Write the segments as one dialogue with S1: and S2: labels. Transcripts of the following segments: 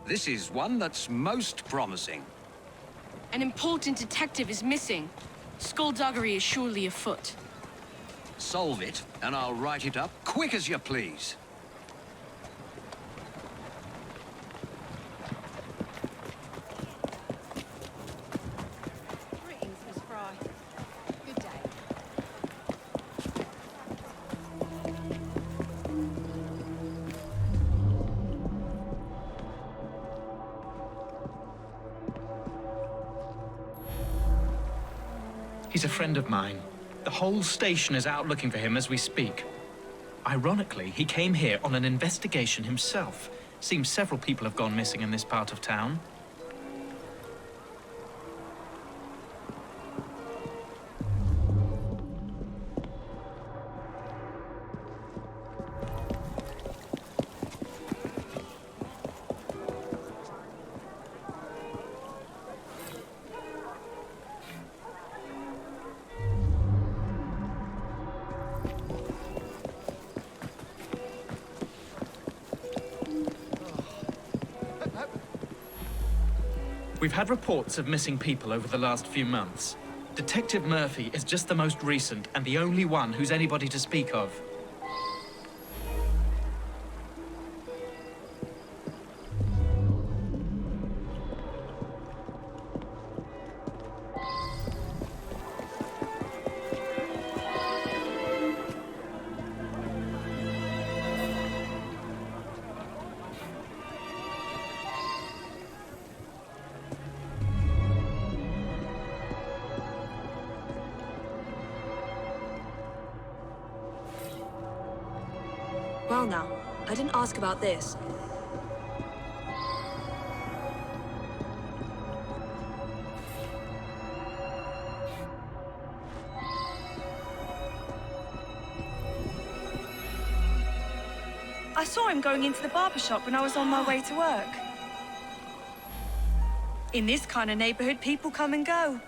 S1: This is one that's most promising.
S2: An important detective is missing. Skullduggery is surely afoot.
S1: Solve it, and I'll write it up quick as you please.
S2: Greetings, Miss Fry. Good day.
S3: He's a friend of mine. The whole station is out looking for him as we speak. Ironically, he came here on an investigation himself. Seems several people have gone missing in this part of town. We've had reports of missing people over the last few months. Detective Murphy is just the most recent and the only one who's anybody to speak of.
S4: Well now, I didn't ask about this.
S5: I saw him going into the barber shop when I was on my way to work. In this kind of neighborhood, people come and go.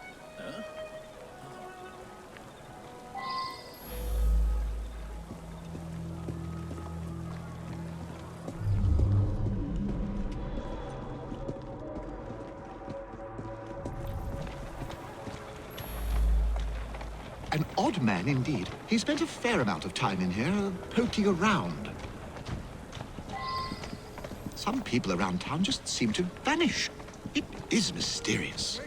S6: An odd man indeed. He spent a fair amount of time in here, poking around. Some people around town just seem to vanish. It is mysterious.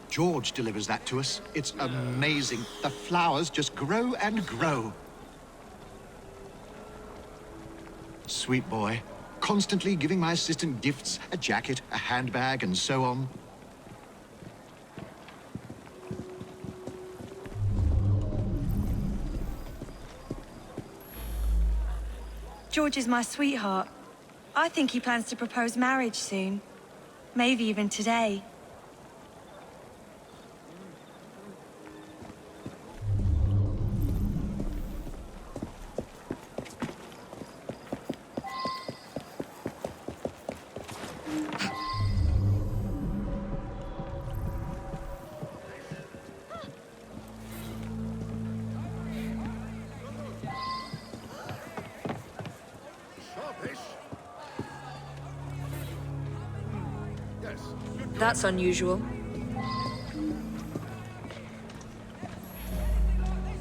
S6: George delivers that to us. It's amazing. The flowers just grow and grow. Sweet boy. Constantly giving my assistant gifts, a jacket, a handbag, and so on.
S5: George is my sweetheart. I think he plans to propose marriage soon. Maybe even today.
S4: That's unusual.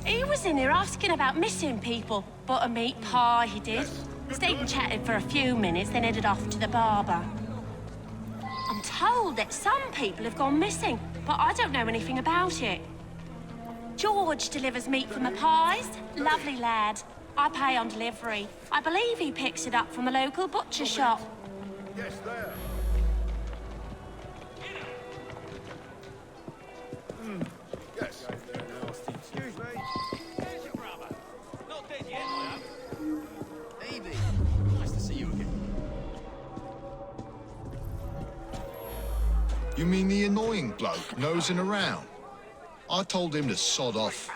S7: He was in here asking about missing people. Bought a meat pie, he did. Stayed and chatted for a few minutes, then headed off to the barber. I'm told that some people have gone missing, but I don't know anything about it. George delivers meat from the pies. Lovely lad. I pay on delivery. I believe he picks it up from a local butcher shop.
S8: Yes, there. Yes. Excuse me. There's your brother. Not dead yet, I hope. Evie, nice to see you again.
S9: You mean the annoying bloke nosing around? I told him to sod off.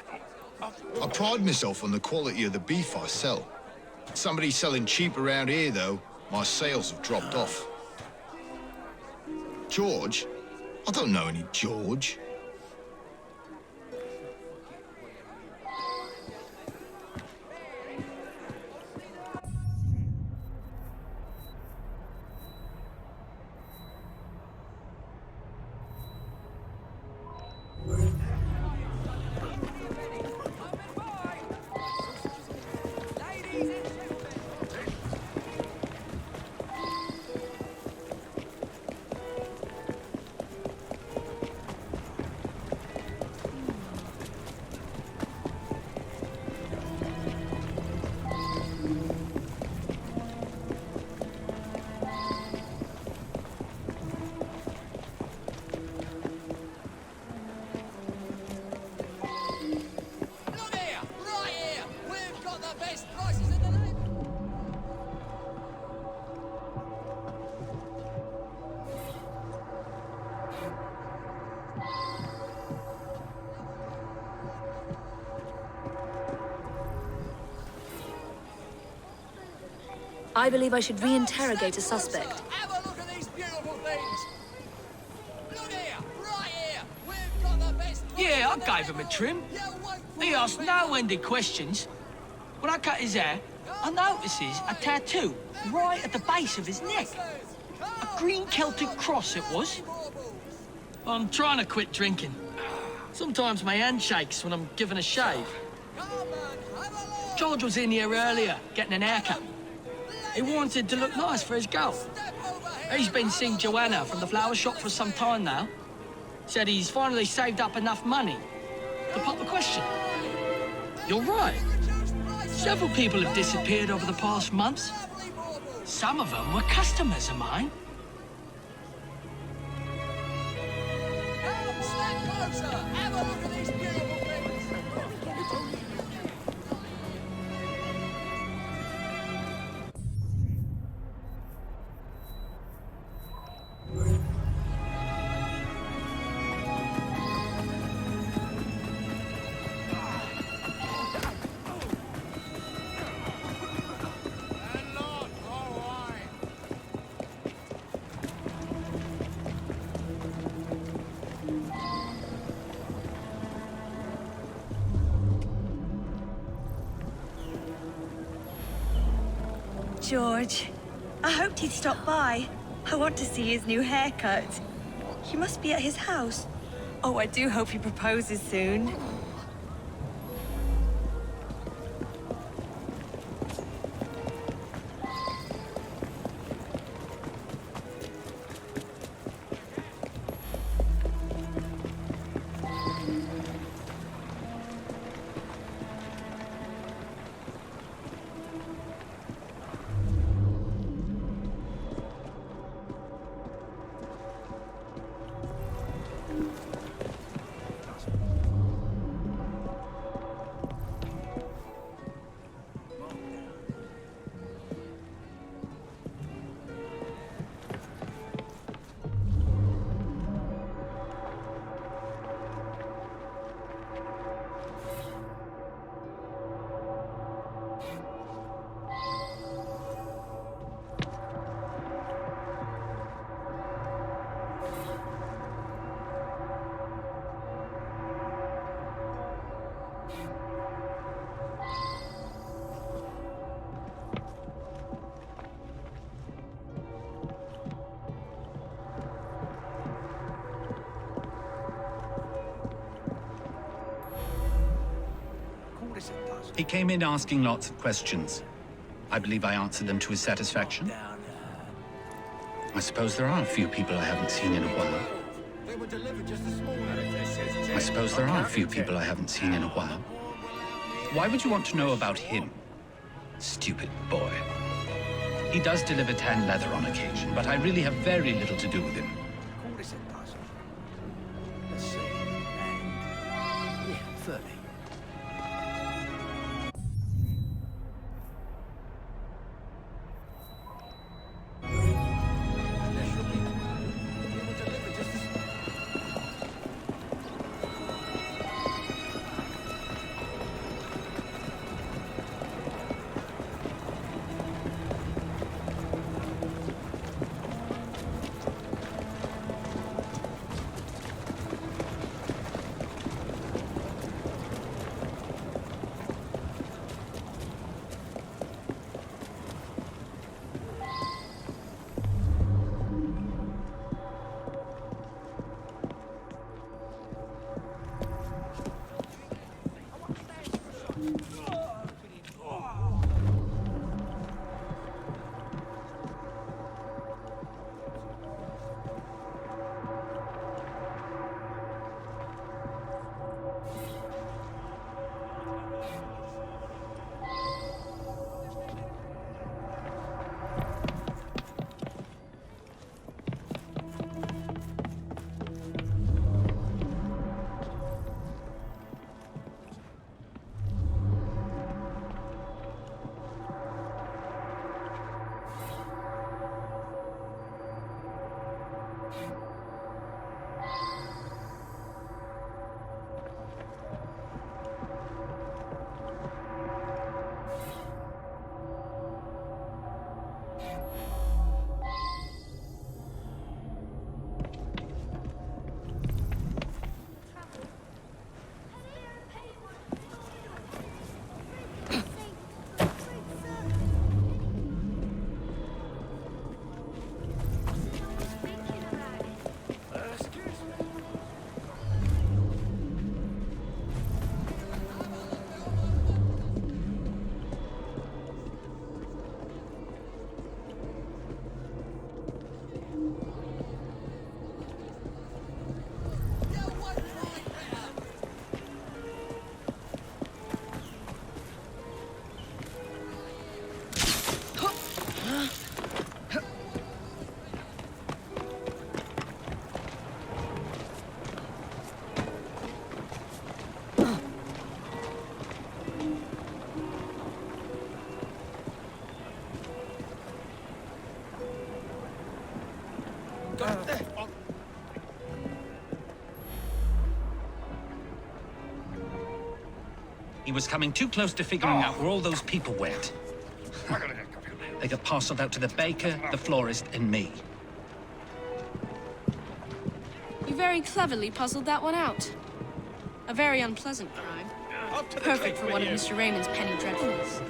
S9: I pride myself on the quality of the beef I sell. Somebody selling cheap around here, though, my sales have dropped off. George? I don't know any George.
S4: I believe I should re-interrogate a suspect.
S8: Have a look at these beautiful things. Look here, right here. We've got the best.
S10: Yeah, I gave him a trim. He asked no-ended questions. When I cut his hair, I notices a tattoo right at the base of his neck. A green Celtic cross it was. I'm trying to quit drinking. Sometimes my hand shakes when I'm given a shave. George was in here earlier, getting an haircut. He wanted to look nice for his girl. He's been seeing Joanna from the flower shop for some time now. Said he's finally saved up enough money to pop a question. You're right. Several people have disappeared over the past months. Some of them were customers of mine.
S8: Come, step closer. Have a look at these beautiful things.
S5: George, I hoped he'd stop by. I want to see his new haircut. He must be at his house. Oh, I do hope he proposes soon.
S11: He came in asking lots of questions. I believe I answered them to his satisfaction. I suppose there are a few people I haven't seen in a while. I suppose there are a few people I haven't seen in a while. Why would you want to know about him? Stupid boy. He does deliver tan leather on occasion, but I really have very little to do with him.
S8: Let's see. And... yeah, 30.
S11: He was coming too close to figuring out where all those people went. They got parceled out to the baker, the florist, and me.
S2: You very cleverly puzzled that one out. A very unpleasant crime. Perfect for one of Mr. Raymond's penny dreadfuls.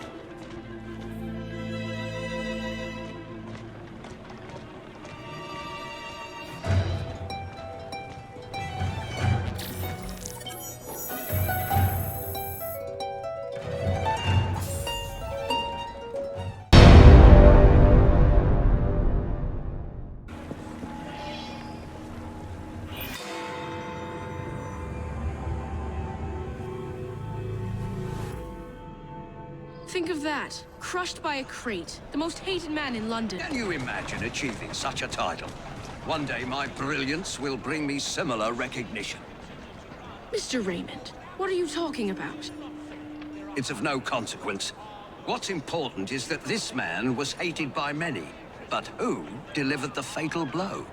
S2: Think of that. Crushed by a crate. The most hated man in London.
S1: Can you imagine achieving such a title? One day my brilliance will bring me similar recognition.
S2: Mr. Raymond, what are you talking about?
S1: It's of no consequence. What's important is that this man was hated by many. But who delivered the fatal blow?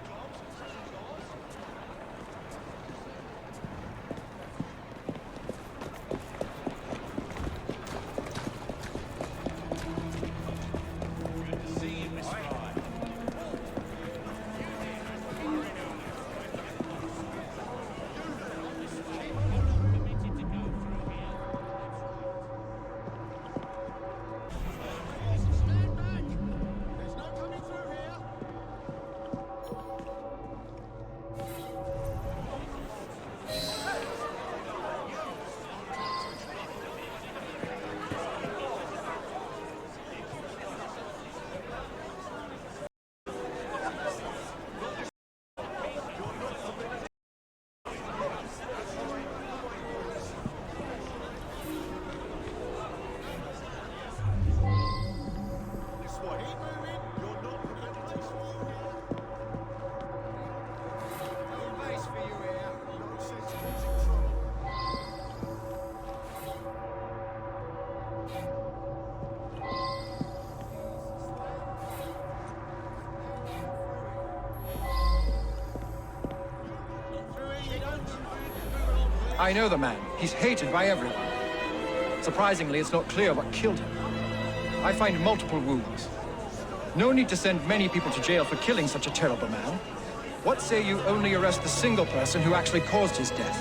S12: I know the man. He's hated by everyone. Surprisingly, it's not clear what killed him. I find multiple wounds. No need to send many people to jail for killing such a terrible man. What say you only arrest the single person who actually caused his death?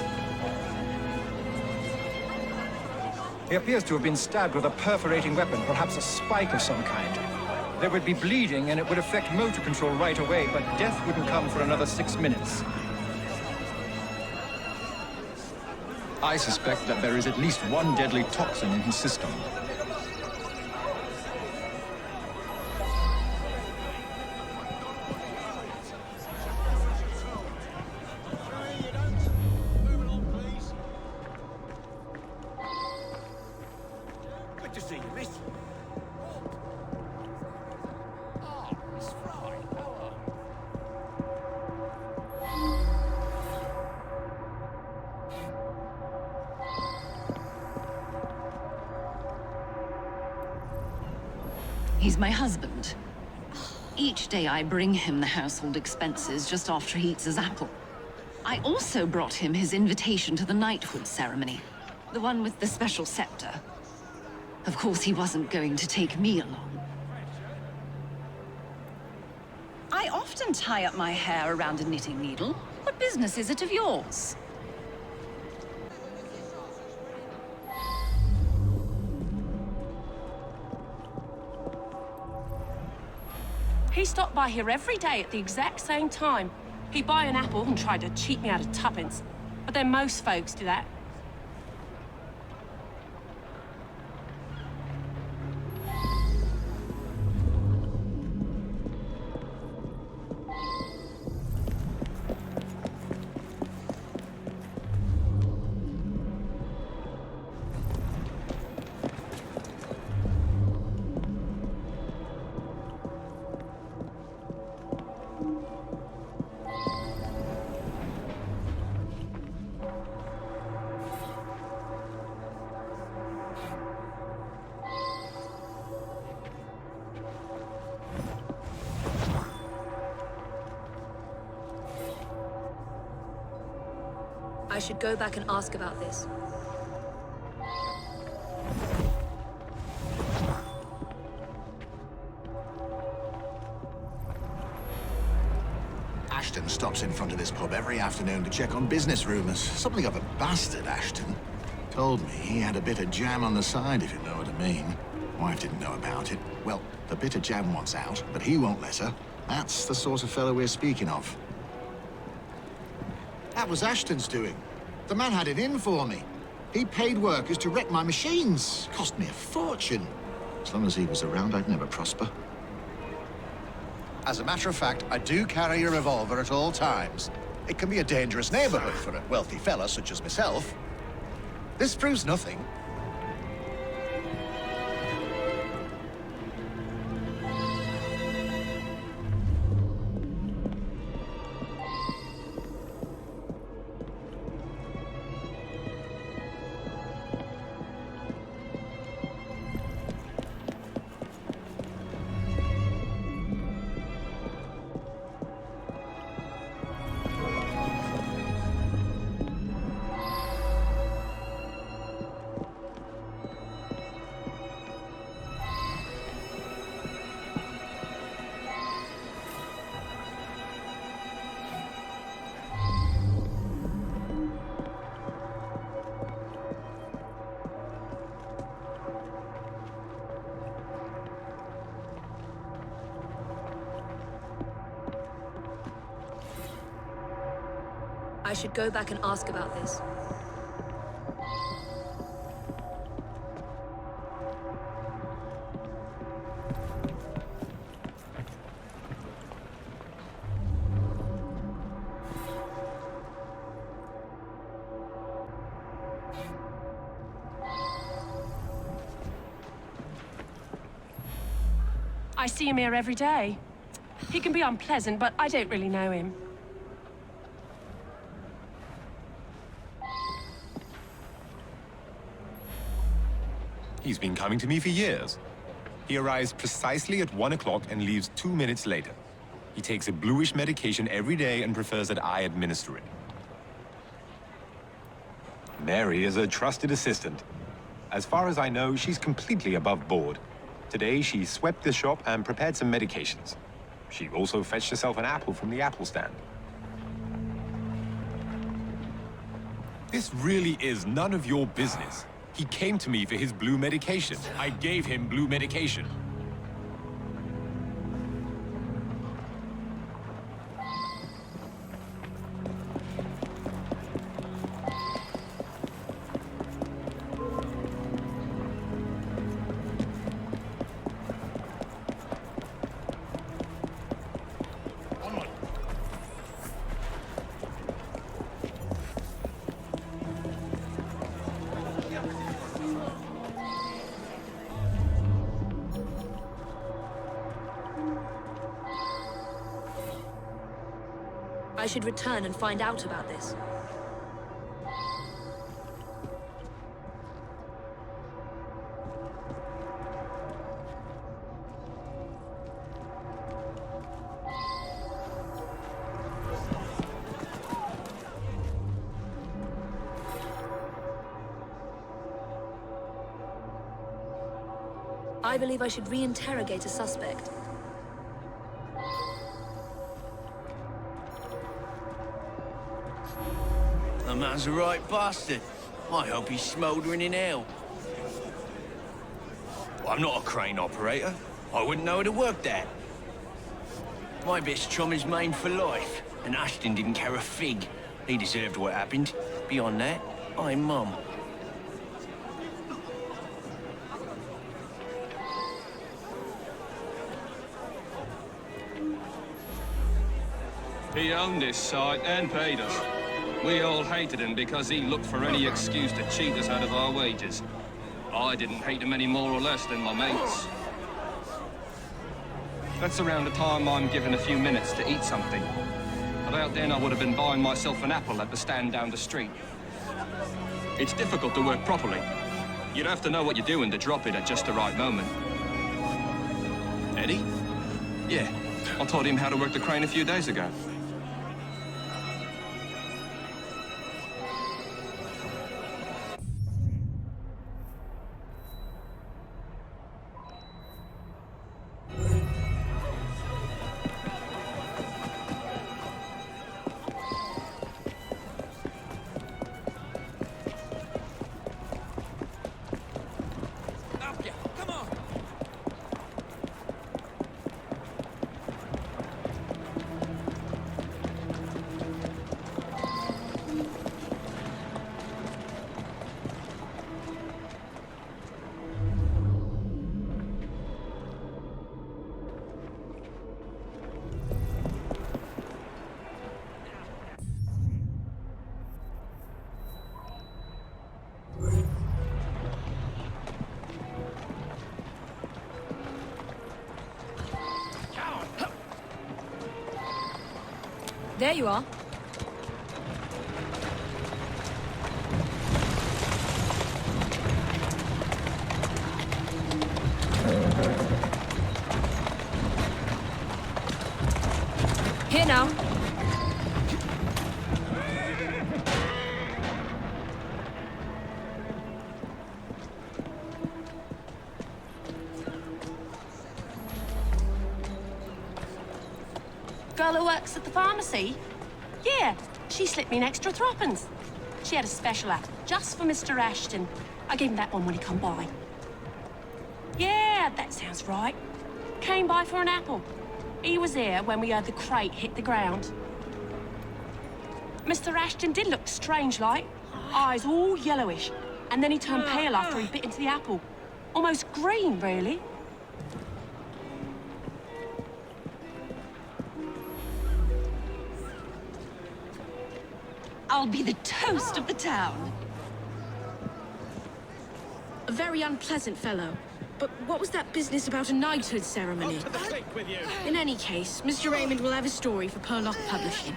S12: He appears to have been stabbed with a perforating weapon, perhaps a spike of some kind. There would be bleeding and it would affect motor control right away, but death wouldn't come for another 6 minutes. I suspect that there is at least one deadly toxin in his system.
S8: Good to see you, miss. Miss Fry, how are you?
S13: He's my husband. Each day I bring him the household expenses just after he eats his apple. I also brought him his invitation to the knighthood ceremony, the one with the special scepter. Of course, he wasn't going to take me along. I often tie up my hair around a knitting needle. What business is it of yours?
S7: He stopped by here every day at the exact same time. He'd buy an apple and try to cheat me out of tuppence. But then most folks do that.
S4: I should go back and ask about this.
S6: stops in front of this pub every afternoon to check on business rumors. Something of a bastard, Ashton. Told me he had a bit of jam on the side, if you know what I mean. Wife didn't know about it. Well, the bit of jam wants out, but he won't let her. That's the sort of fellow we're speaking of. That was Ashton's doing. The man had it in for me. He paid workers to wreck my machines. Cost me a fortune. As long as he was around, I'd never prosper. As a matter of fact, I do carry a revolver at all times. It can be a dangerous neighborhood for a wealthy fella such as myself. This proves nothing.
S4: I should go back and ask about this.
S7: I see him here every day. He can be unpleasant, but I don't really know him.
S14: He's been coming to me for years. He arrives precisely at 1 o'clock and leaves 2 minutes later. He takes a bluish medication every day and prefers that I administer it. Mary is a trusted assistant. As far as I know, she's completely above board. Today, she swept the shop and prepared some medications. She also fetched herself an apple from the apple stand. This really is none of your business. He came to me for his blue medication. I gave him blue medication.
S4: I should return and find out about this. I believe I should re-interrogate a suspect.
S8: The man's a right bastard. I hope he's smouldering in hell. I'm not a crane operator. I wouldn't know how to work that. My best chum is maimed for life, and Ashton didn't care a fig. He deserved what happened. Beyond that, I'm mum.
S15: He owned this site and paid us. We all hated him because he looked for any excuse to cheat us out of our wages. I didn't hate him any more or less than my mates. That's around the time I'm given a few minutes to eat something. About then I would have been buying myself an apple at the stand down the street. It's difficult to work properly. You'd have to know what you're doing to drop it at just the right moment. Eddie? Yeah, I taught him how to work the crane a few days ago.
S4: There you are. Here now.
S7: Girl who works at the pharmacy? Yeah, she slipped me an extra threepence. She had a special app just for Mr. Ashton. I gave him that one when he come by. Yeah, that sounds right. Came by for an apple. He was here when we heard the crate hit the ground. Mr. Ashton did look strange-like. Eyes all yellowish. And then he turned pale after he bit into the apple. Almost green, really.
S13: I'll be the toast of the town.
S2: A very unpleasant fellow. But what was that business about a knighthood ceremony? In any case, Mr. Raymond will have a story for Purlock Publishing.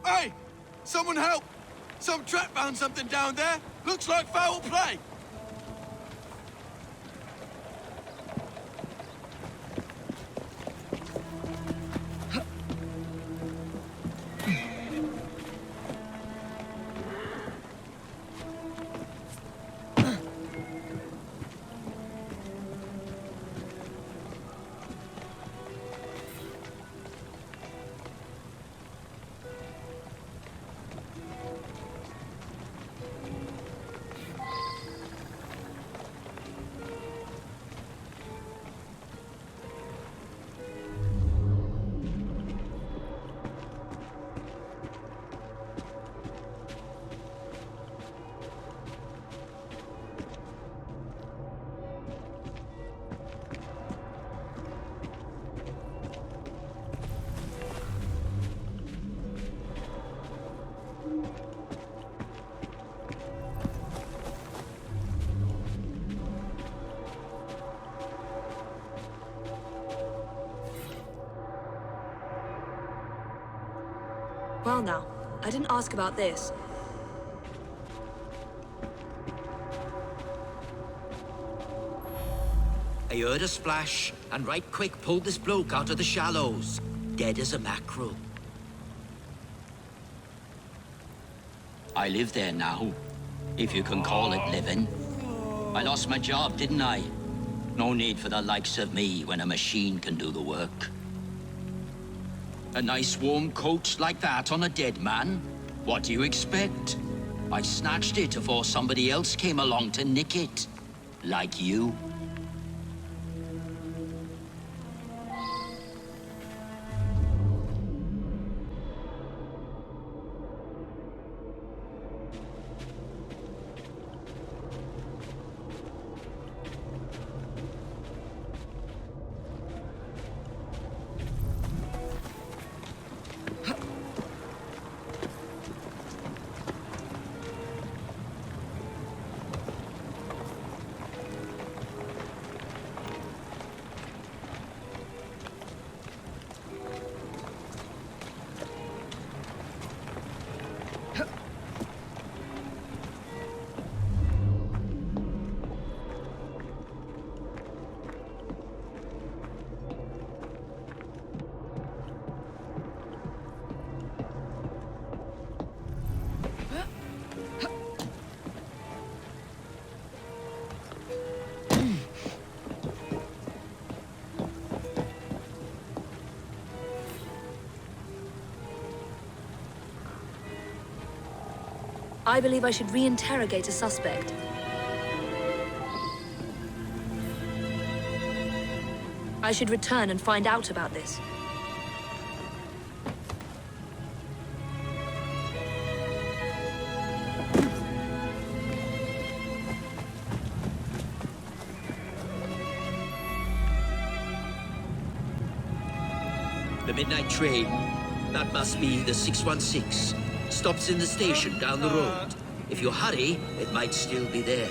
S16: Hey! Someone help! Some trap found something down there. Looks like foul play.
S4: Well now, I didn't ask about this.
S17: I heard a splash, and right quick pulled this bloke out of the shallows. Dead as a mackerel. I live there now, if you can call it living. I lost my job, didn't I? No need for the likes of me when a machine can do the work. A nice warm coat like that on a dead man? What do you expect? I snatched it before somebody else came along to nick it. Like you.
S4: I believe I should re-interrogate a suspect. I should return and find out about this.
S18: a midnight train. That must be the 616. Stops in the station down the road. If you hurry, it might still be there.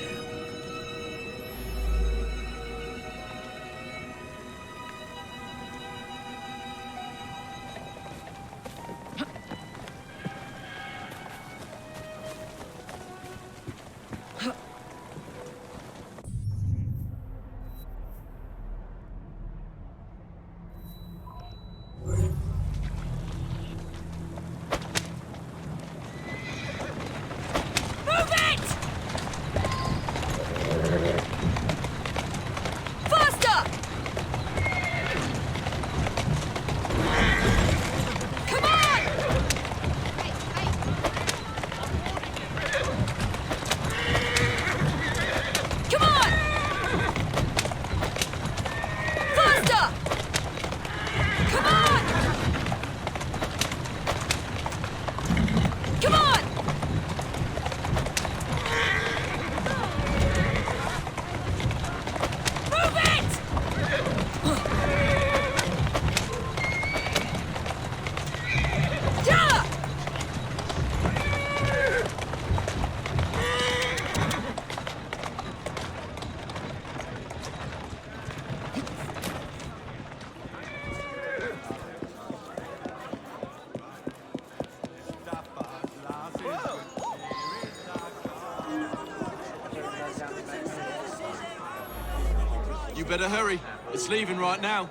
S16: You better hurry. It's leaving right now.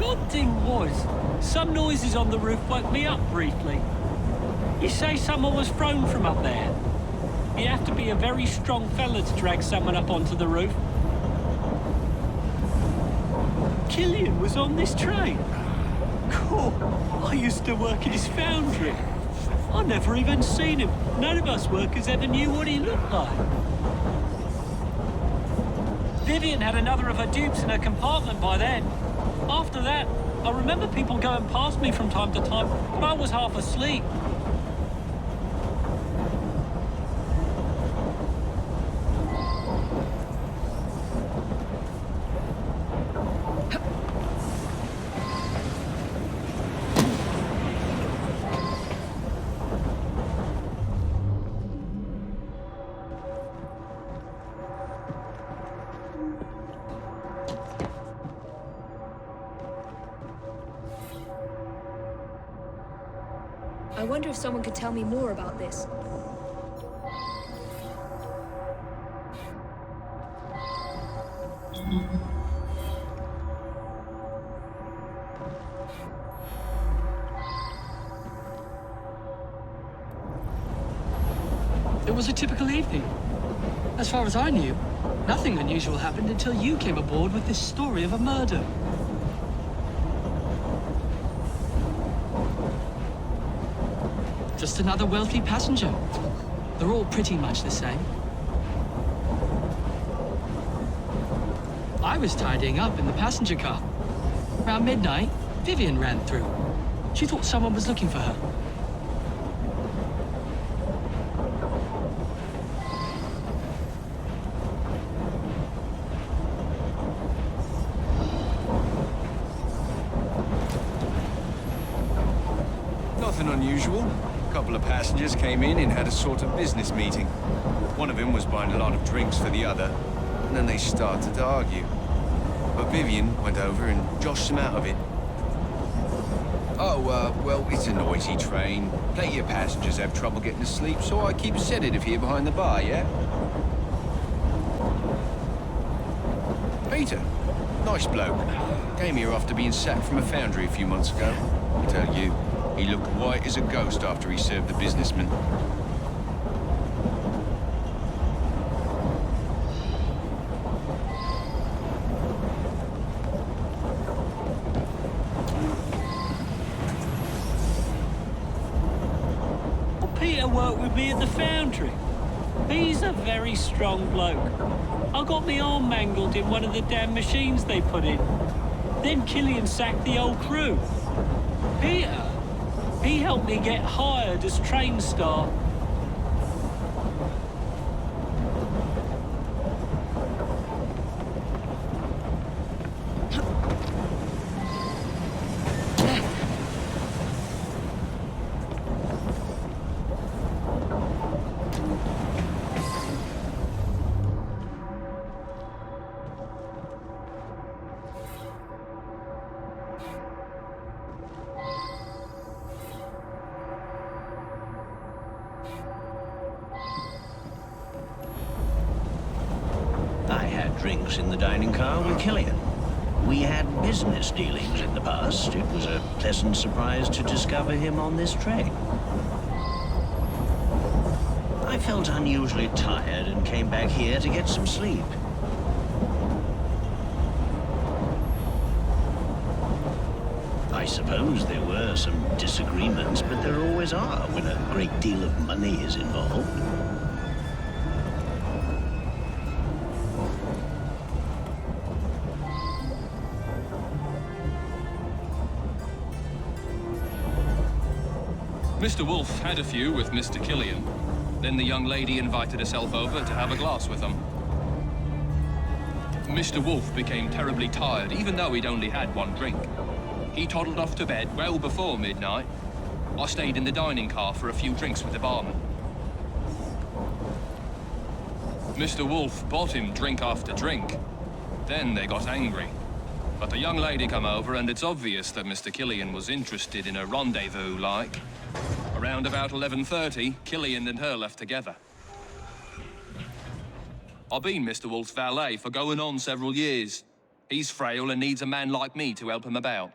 S19: Odd thing was, some noises on the roof woke me up briefly. You say someone was thrown from up there? You have to be a very strong fella to drag someone up onto the roof. Killian was on this train. Cool. I used to work in his foundry. I never even seen him. None of us workers ever knew what he looked like. Vivian had another of her dupes in her compartment by then. After that, I remember people going past me from time to time, but I was half asleep.
S4: I wonder if someone could tell me more about this.
S10: It was a typical evening. As far as I knew, nothing unusual happened until you came aboard with this story of a murder. Just another wealthy passenger. They're all pretty much the same. I was tidying up in the passenger car. Around midnight, Vivian ran through. She thought someone was looking for her.
S8: Nothing unusual. A couple of passengers came in and had a sort of business meeting. One of them was buying a lot of drinks for the other, and then they started to argue. But Vivian went over and joshed them out of it. Oh, well, it's a noisy train. Plenty of passengers have trouble getting to sleep, so I keep a sedative here behind the bar, yeah? Peter. Nice bloke. Came here after being sacked from a foundry a few months ago. I tell you, he looked white as a ghost after he served the businessman.
S19: Peter worked with me at the foundry. He's a very strong bloke. I got my arm mangled in one of the damn machines they put in. Then Killian sacked the whole crew. Peter, he helped me get hired as train staff.
S18: Drinks in the dining car with Killian. We had business dealings in the past. It was a pleasant surprise to discover him on this train. I felt unusually tired and came back here to get some sleep. I suppose there were some disagreements, but there always are when a great deal of money is involved.
S15: Mr. Wolfe had a few with Mr. Killian. Then the young lady invited herself over to have a glass with them. Mr. Wolfe became terribly tired, even though he'd only had one drink. He toddled off to bed well before midnight. I stayed in the dining car for a few drinks with the barman. Mr. Wolfe bought him drink after drink. Then they got angry. But the young lady come over, and it's obvious that Mr. Killian was interested in a rendezvous, like. Around about 11:30, Killian and her left together. I've been Mr. Wolfe's valet for going on several years. He's frail and needs a man like me to help him about.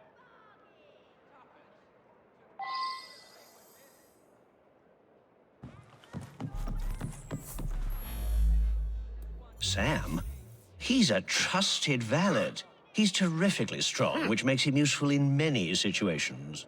S18: Sam? He's a trusted valet. He's terrifically strong, which makes him useful in many situations.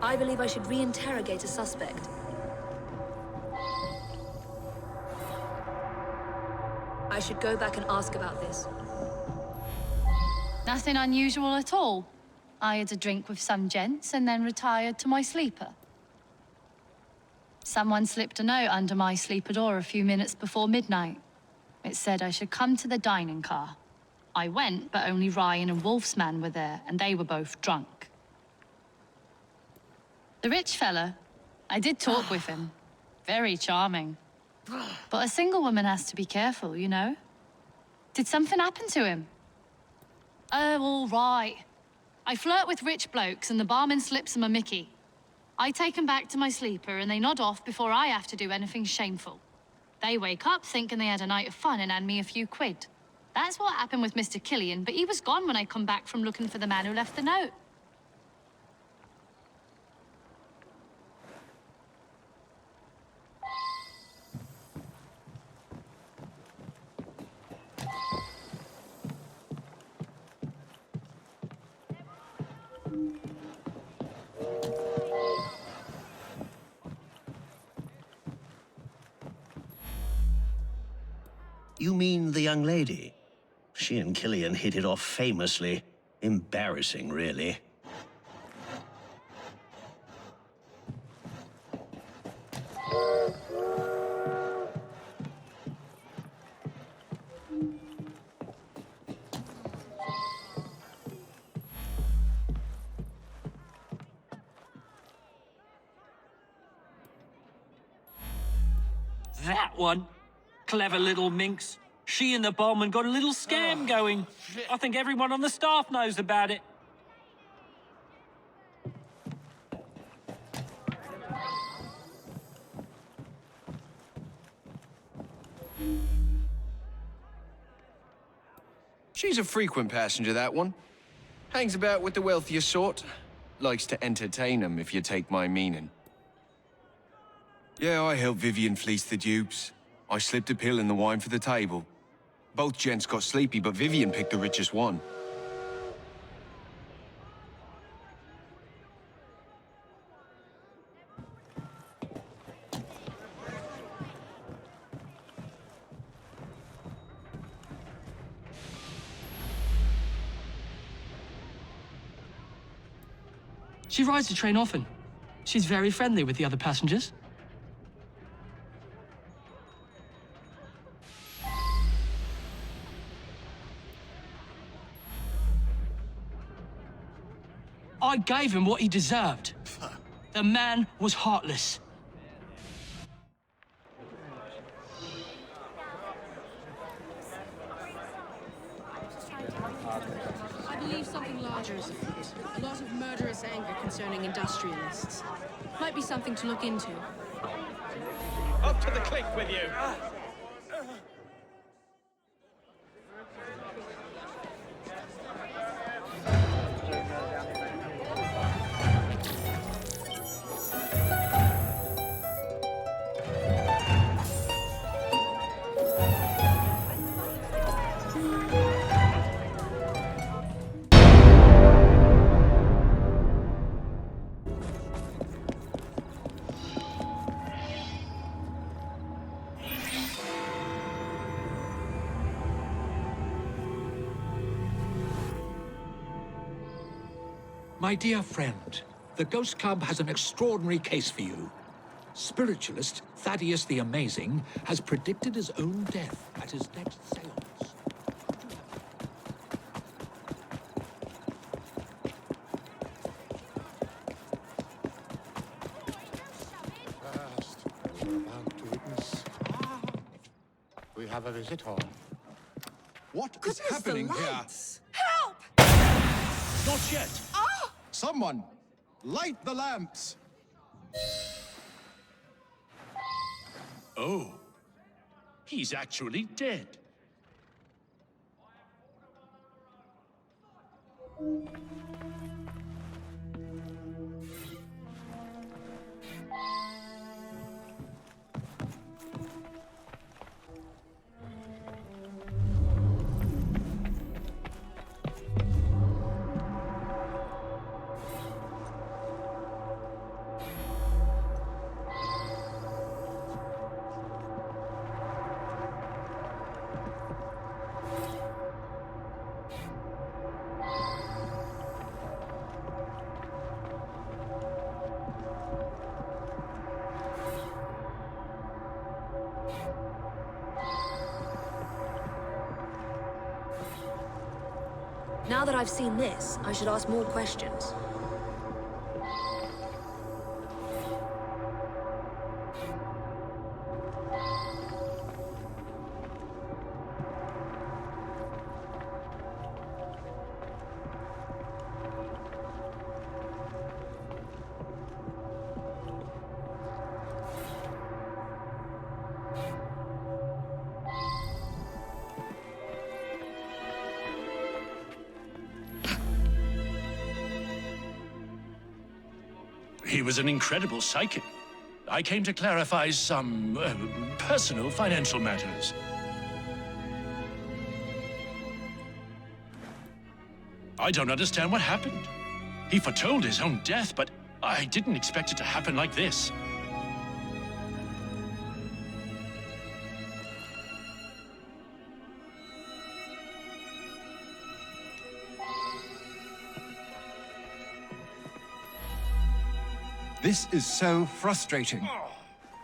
S4: I believe I should re-interrogate a suspect. I should go back and ask about this.
S20: Nothing unusual at all. I had a drink with some gents and then retired to my sleeper. Someone slipped a note under my sleeper door a few minutes before midnight. It said I should come to the dining car. I went, but only Ryan and Wolf's man were there, and they were both drunk. The rich fella, I did talk with him. Very charming. But a single woman has to be careful, you know? Did something happen to him? Oh, all right. I flirt with rich blokes and the barman slips them a mickey. I take 'em back to my sleeper and they nod off before I have to do anything shameful. They wake up thinking they had a night of fun and hand me a few quid. That's what happened with Mr. Killian, but he was gone when I come back from looking for the man who left the note.
S18: You mean the young lady? She and Killian hit it off famously. Embarrassing, really.
S19: That one. Clever little minx. She and the barman got a little scam going. I think everyone on the staff knows about it.
S8: She's a frequent passenger, that one. Hangs about with the wealthier sort. Likes to entertain them, if you take my meaning. Yeah, I helped Vivian fleece the dupes. I slipped a pill in the wine for the table. Both gents got sleepy, but Vivian picked the richest one.
S10: She rides the train often. She's very friendly with the other passengers. I gave him what he deserved. The man was heartless.
S2: I believe something larger is afoot. A lot of murderous anger concerning industrialists. Might be something to look into.
S15: Up to the click with you!
S21: My dear friend, the Ghost Club has an extraordinary case for you. Spiritualist Thaddeus the Amazing has predicted his own death at his next seance.
S22: First, we're about to witness. We have a visitor.
S9: What is happening here?
S5: Help!
S9: Not yet! Someone, light the lamps!
S23: Oh, he's actually dead.
S4: Now that I've seen this, I should ask more questions.
S23: He was an incredible psychic. I came to clarify some personal financial matters. I don't understand what happened. He foretold his own death, but I didn't expect it to happen like this.
S12: This is so frustrating.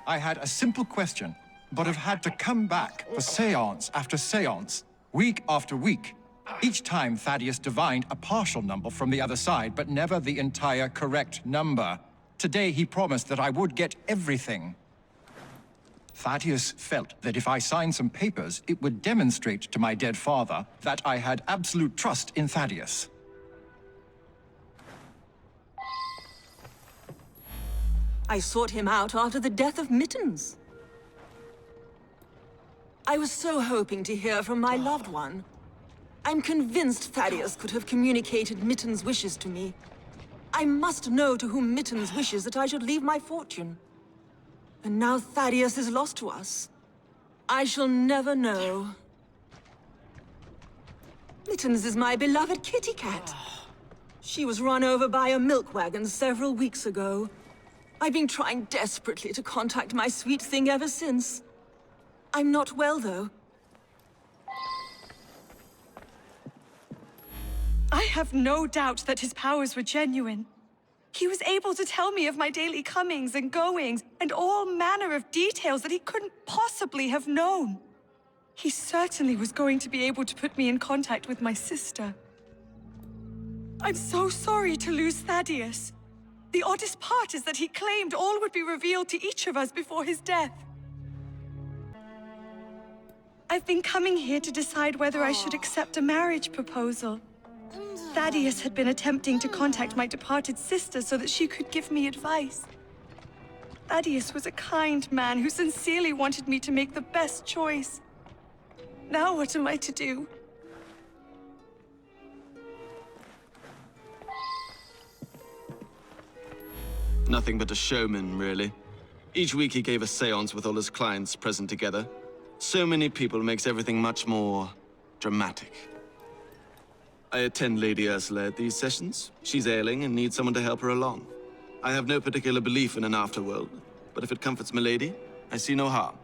S12: I had a simple question, but have had to come back for seance after seance, week after week. Each time Thaddeus divined a partial number from the other side, but never the entire correct number. Today he promised that I would get everything. Thaddeus felt that if I signed some papers, it would demonstrate to my dead father that I had absolute trust in Thaddeus.
S1: I sought him out after the death of Mittens. I was so hoping to hear from my loved one. I'm convinced Thaddeus could have communicated Mittens' wishes to me. I must know to whom Mittens wishes that I should leave my fortune. And now Thaddeus is lost to us. I shall never know. Mittens is my beloved kitty cat. She was run over by a milk wagon several weeks ago. I've been trying desperately to contact my sweet thing ever since. I'm not well, though.
S5: I have no doubt that his powers were genuine. He was able to tell me of my daily comings and goings, and all manner of details that he couldn't possibly have known. He certainly was going to be able to put me in contact with my sister. I'm so sorry to lose Thaddeus. The oddest part is that he claimed all would be revealed to each of us before his death. I've been coming here to decide whether I should accept a marriage proposal. Thaddeus had been attempting to contact my departed sister so that she could give me advice. Thaddeus was a kind man who sincerely wanted me to make the best choice. Now what am I to do?
S3: Nothing but a showman, really. Each week he gave a seance with all his clients present together. So many people makes everything much more dramatic. I attend Lady Ursula at these sessions. She's ailing and needs someone to help her along. I have no particular belief in an afterworld, but if it comforts milady, I see no harm.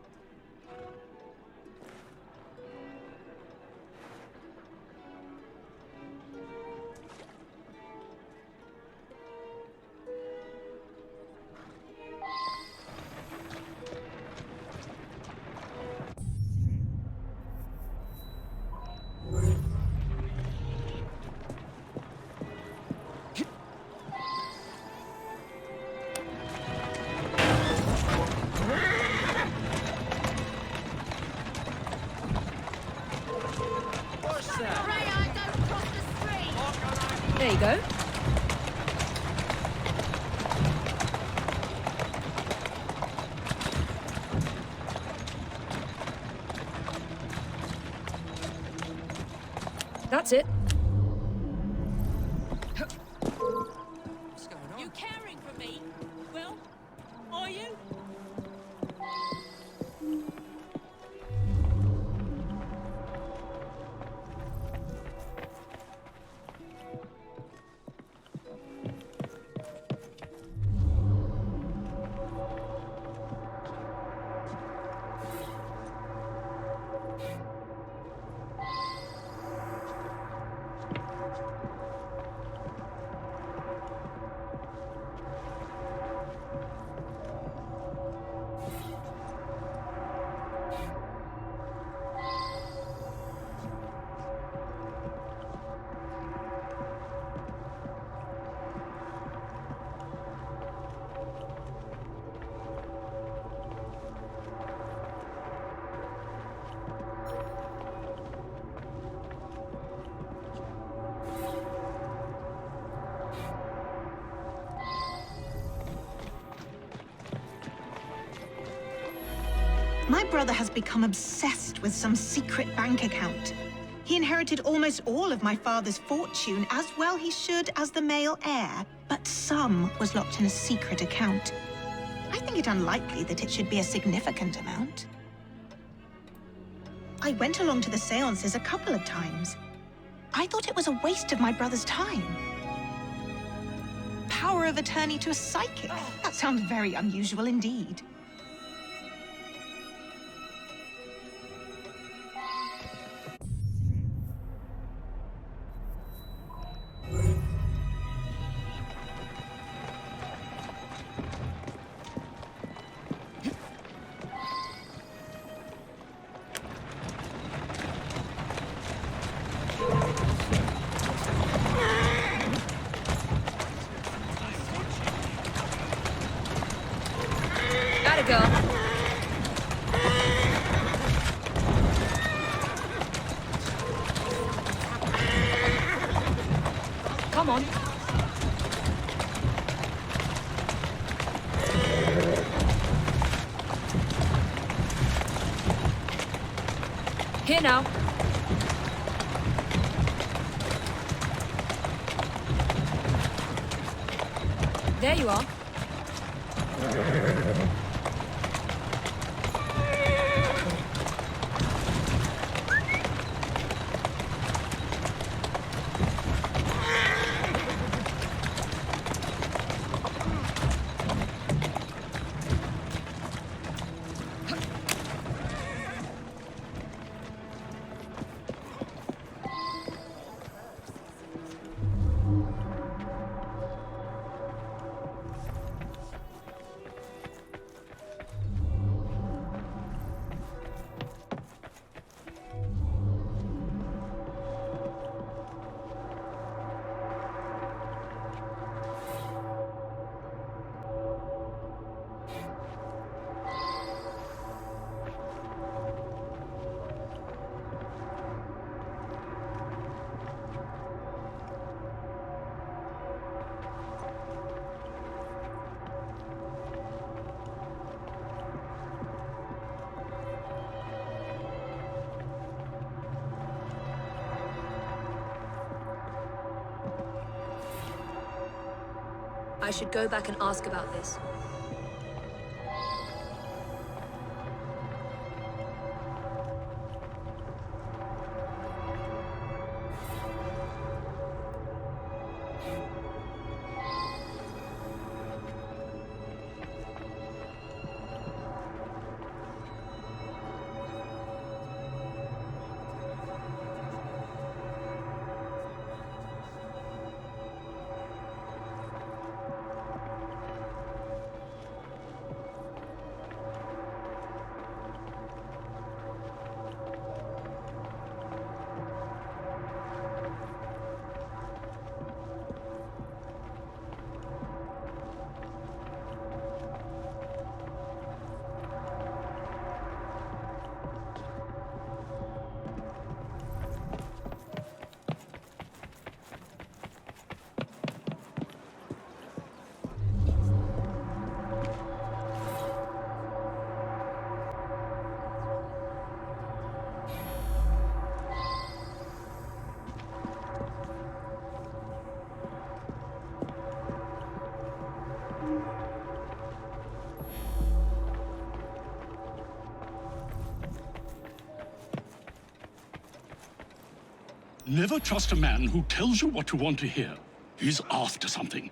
S1: There you go. That's it.
S7: You caring for me? Well, are you?
S11: My brother has become obsessed with some secret bank account. He inherited almost all of my father's fortune, as well he should as the male heir, but some was locked in a secret account. I think it unlikely that it should be a significant amount. I went along to the seances a couple of times. I thought it was a waste of my brother's time. Power of attorney to a psychic? That sounds very unusual indeed.
S4: on. Here now. There you are. I should go back and ask about this.
S23: Never trust a man who tells you what you want to hear. He's after something.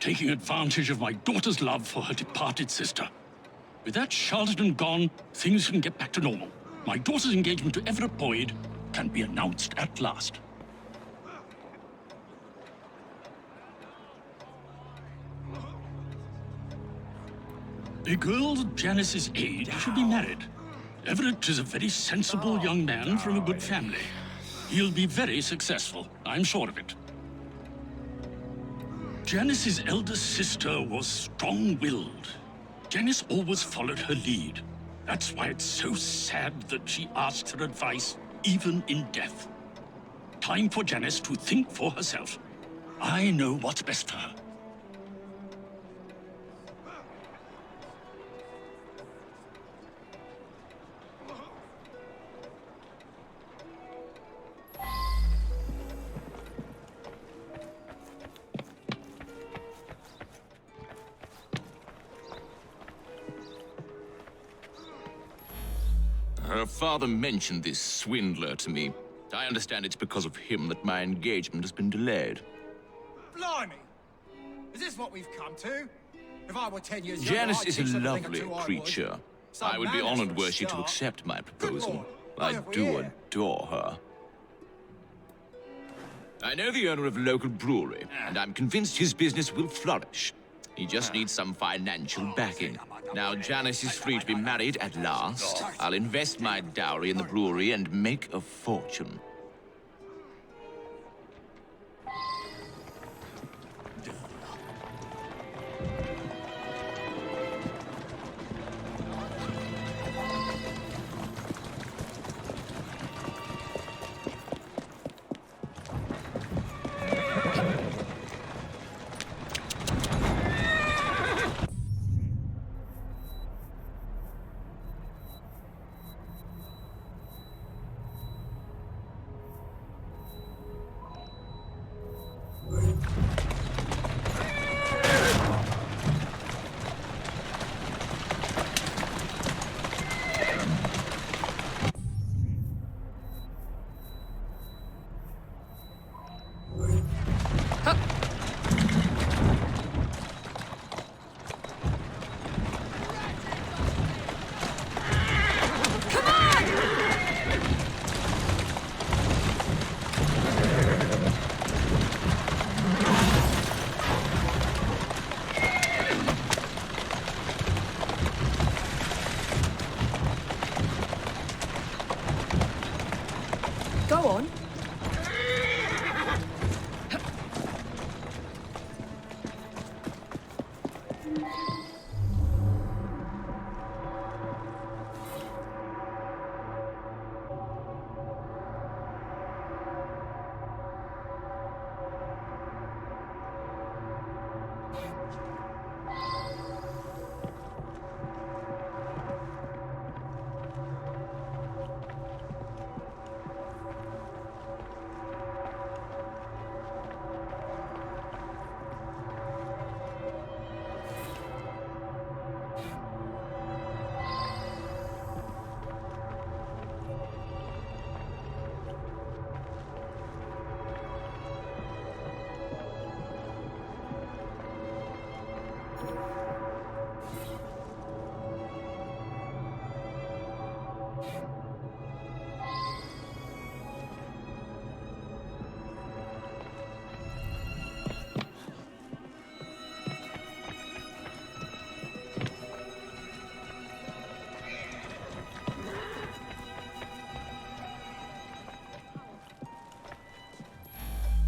S23: Taking advantage of my daughter's love for her departed sister. With that charlatan gone, things can get back to normal. My daughter's engagement to Everett Boyd can be announced at last. A girl Janice's age should be married. Everett is a very sensible young man from a good family. He'll be very successful, I'm sure of it. Janice's elder sister was strong-willed. Janice always followed her lead. That's why it's so sad that she asked her advice, even in death. Time for Janice to think for herself. I know what's best for her.
S6: Her father mentioned this swindler to me. I understand it's because of him that my engagement has been delayed.
S13: Blimey! Is this what we've come to? If I were 10 years younger,
S6: Janice
S13: I'd
S6: is
S13: teach
S6: a
S13: her the thing or
S6: lovely
S13: two I would.
S6: creature.
S13: Some
S6: I would be
S13: manners
S6: honored
S13: for a
S6: were she to
S13: start.
S6: accept my proposal.
S13: Lord,
S6: I
S13: why have we
S6: do
S13: here?
S6: adore her. I know the owner of a local brewery, and I'm convinced his business will flourish. He just needs some financial backing. Now Janice is free to be married at last. I'll invest my dowry in the brewery and make a fortune.
S4: Go on.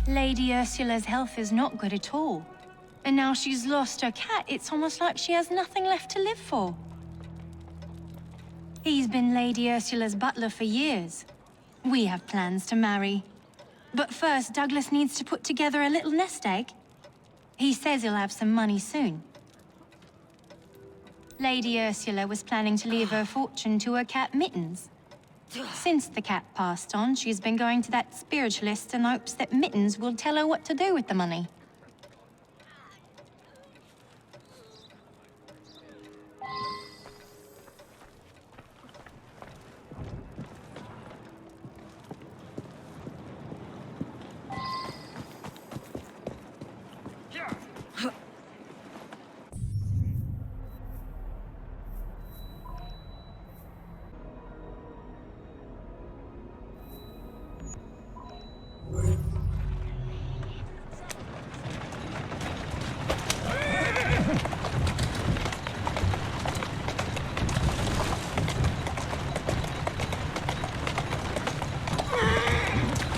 S14: Lady Ursula's health is not good at all. And now she's lost her cat, it's almost like she has nothing left to live for. He's been Lady Ursula's butler for years. We have plans to marry. But first, Douglas needs to put together a little nest egg. He says he'll have some money soon. Lady Ursula was planning to leave her fortune to her cat Mittens. Since the cat passed on, she's been going to that spiritualist in hopes that Mittens will tell her what to do with the money.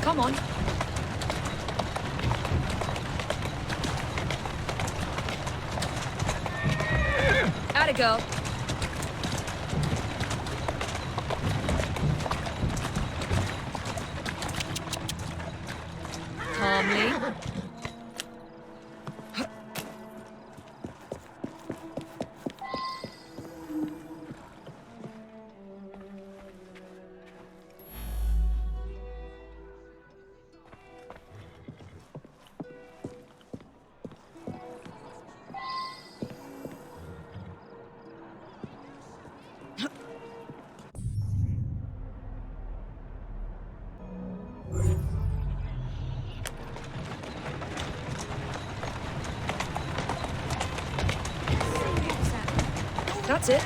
S4: Come on. Atta girl. Calmly. That's it.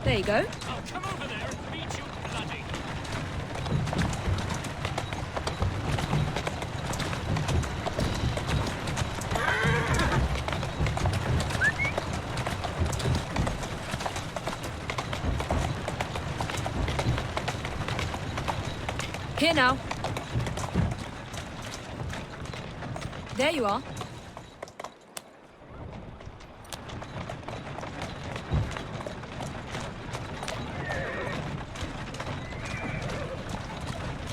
S4: There you go.
S19: I'll come over there and beat you bloody.
S4: Here now. There you are.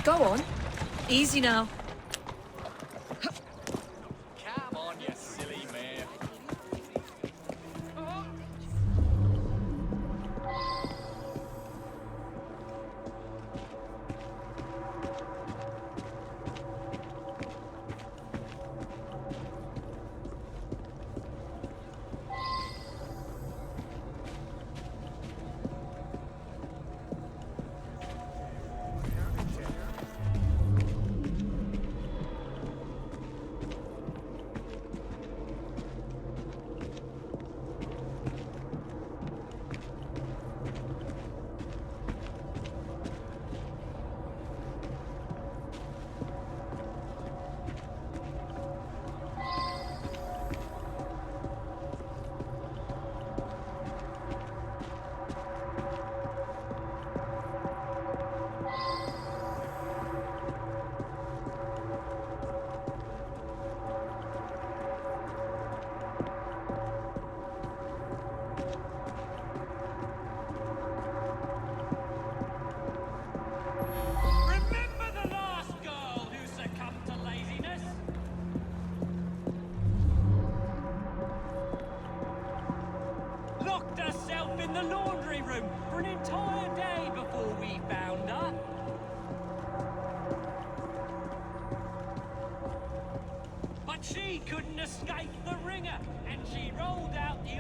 S4: Go on. Easy now.
S6: Come on, you silly mare.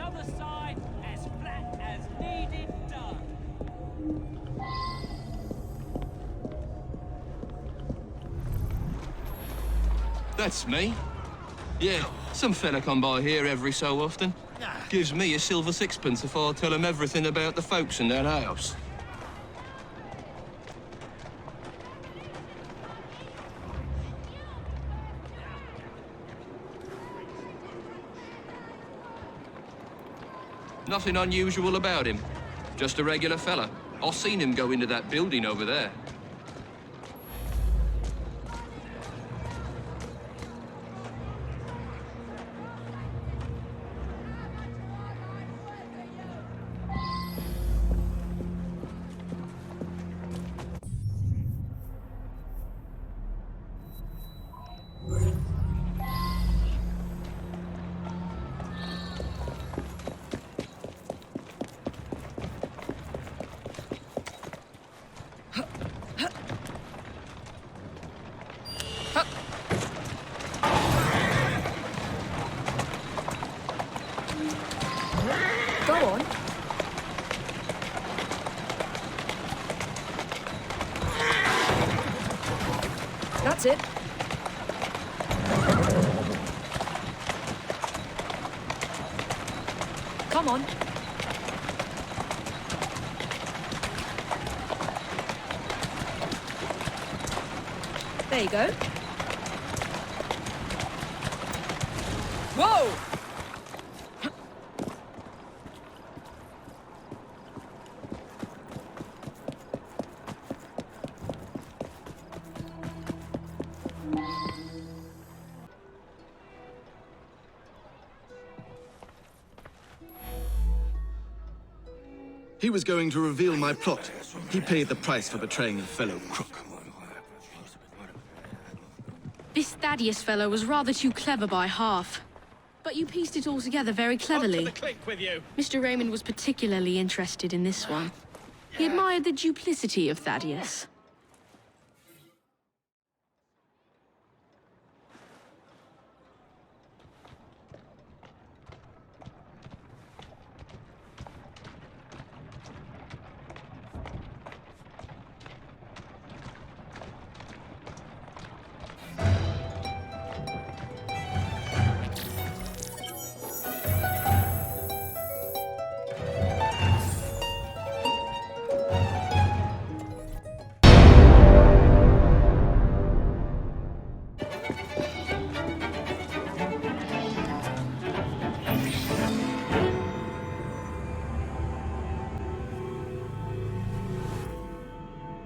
S19: other side, as flat as kneaded dough.
S15: That's me. Yeah, some fella come by here every so often. Gives me a silver sixpence if I tell him everything about the folks in that house. Nothing unusual about him. Just a regular fella. I've seen him go into that building over there.
S4: Go on. That's it. Come on. There you go. Whoa!
S3: He was going to reveal my plot. He paid the price for betraying a fellow crook.
S2: This Thaddeus fellow was rather too clever by half. But you pieced it all together very cleverly. Mr. Raymond was particularly interested in this one. He admired the duplicity of Thaddeus.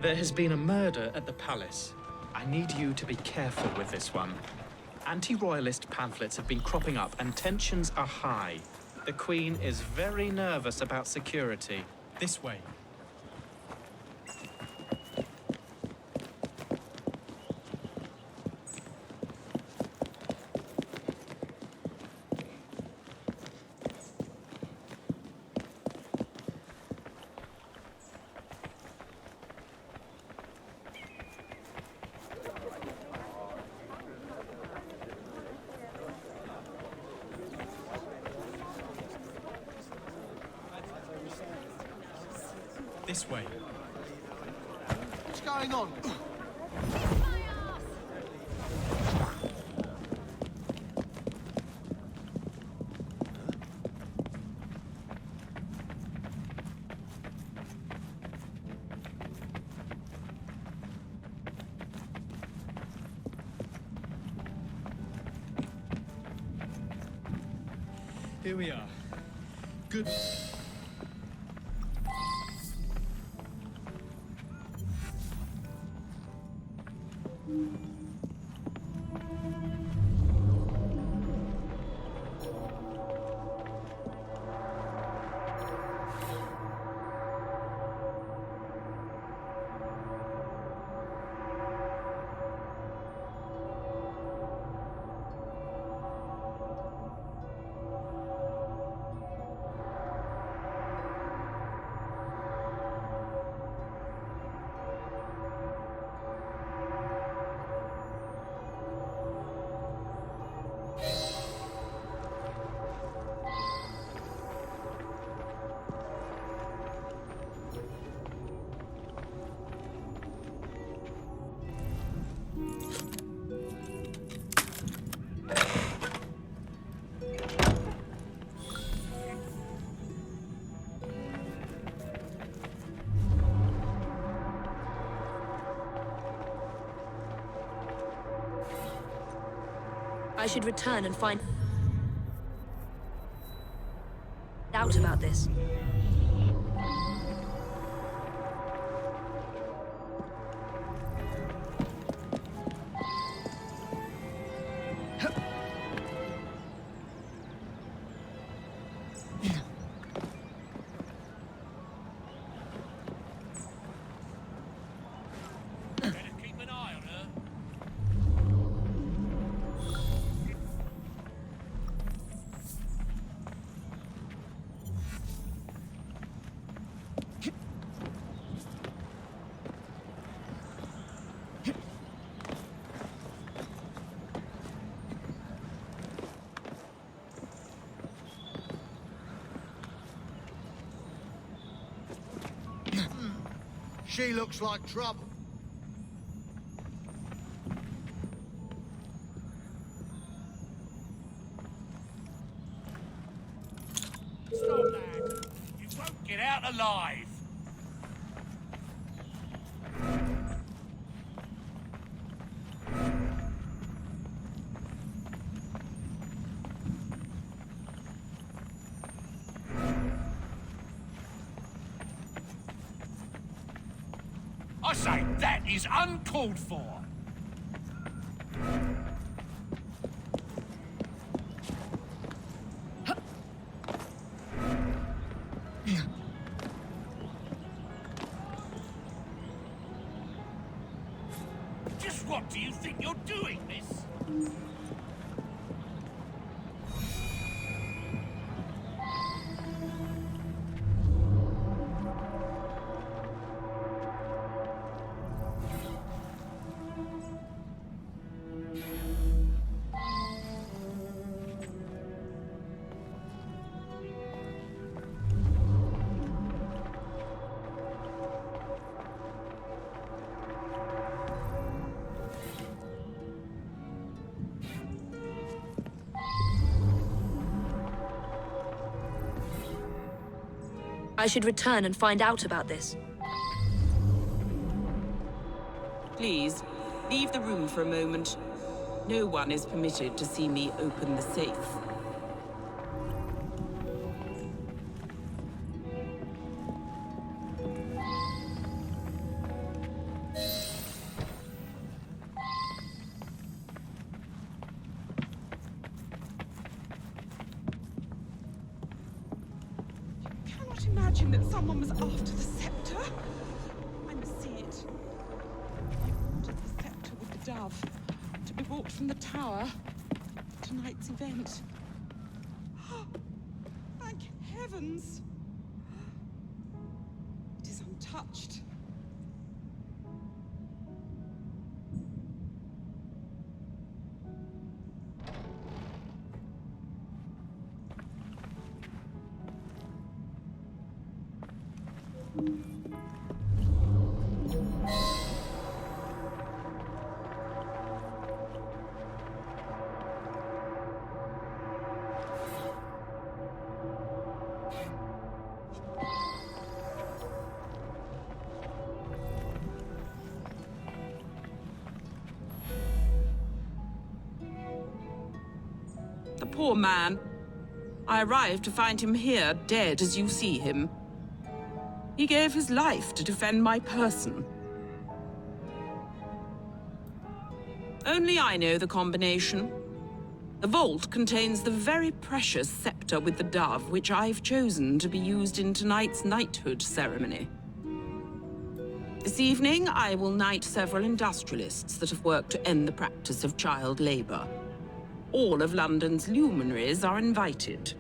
S16: There has been a murder at the palace. I need you to be careful with this one. Anti-royalist pamphlets have been cropping up and tensions are high. The Queen is very nervous about security. This way. This way.
S8: What's going on?
S16: Here we are. Good.
S4: I should return and find out about this.
S13: She looks like trouble.
S23: Stop that! You won't get out alive! I say, that is uncalled for! Just what do you think you're doing, miss?
S4: I should return and find out about this.
S17: Please, leave the room for a moment. No one is permitted to see me open the safe.
S18: Imagine that someone was after the scepter. I must see it. I wanted the scepter with the dove to be brought from the tower for tonight's event. Thank heavens! It is untouched.
S17: The poor man. I arrived to find him here, dead as you see him. He gave his life to defend my person. Only I know the combination. The vault contains the very precious scepter with the dove, which I've chosen to be used in tonight's knighthood ceremony. This evening, I will knight several industrialists that have worked to end the practice of child labor. All of London's luminaries are invited.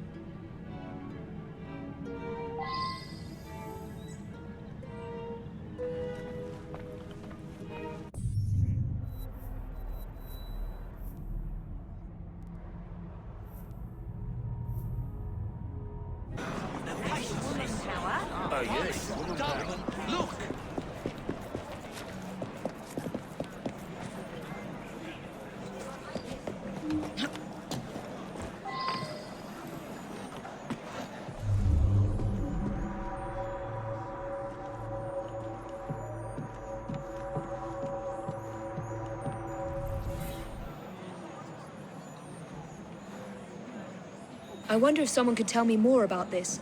S8: Oh, yes. Look!
S4: I wonder if someone could tell me more about this.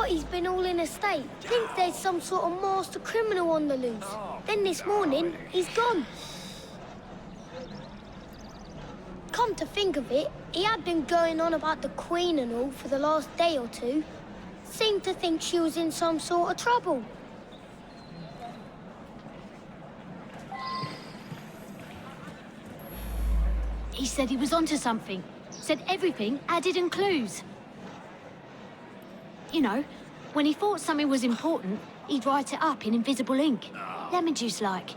S10: He's been all in a state. Think there's some sort of master criminal on the loose. Then this morning, he's gone. Come to think of it, he had been going on about the Queen and all for the last day or two. Seemed to think she was in some sort of trouble.
S20: He said he was onto something. Said everything had hidden clues. You know, when he thought something was important, he'd write it up in invisible ink. Lemon juice like.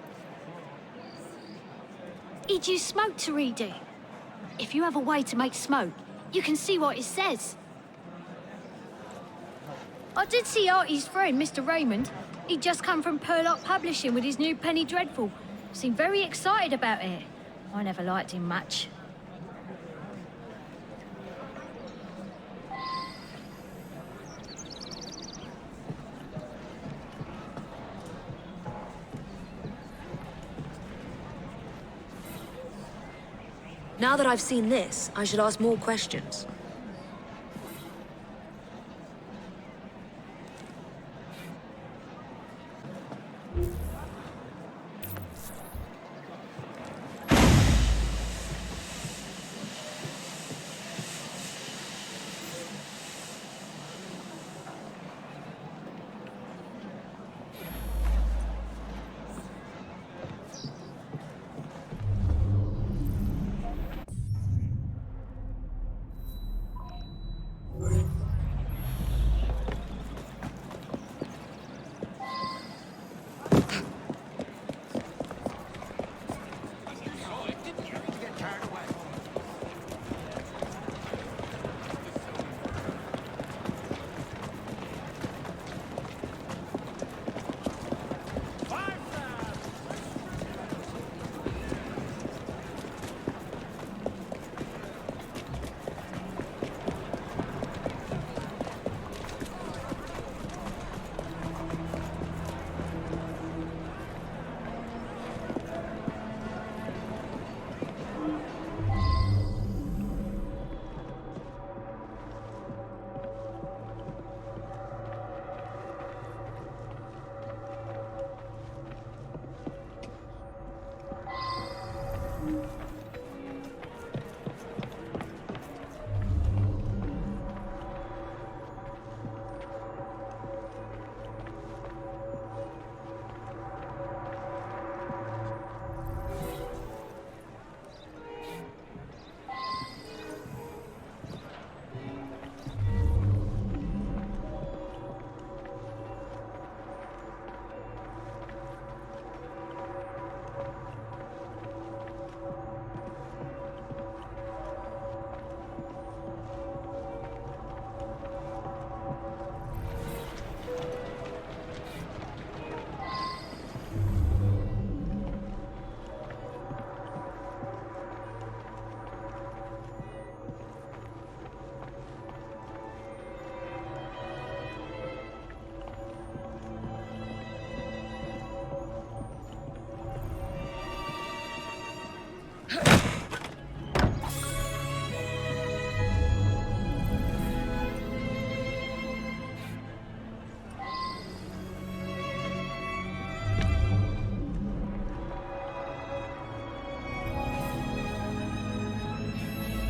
S20: He'd use smoke to read it. If you have a way to make smoke, you can see what it says. I did see Artie's friend, Mr. Raymond. He'd just come from Purlock Publishing with his new Penny Dreadful. Seemed very excited about it. I never liked him much.
S4: Now that I've seen this, I should ask more questions.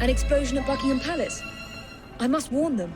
S4: An explosion at Buckingham Palace. I must warn them.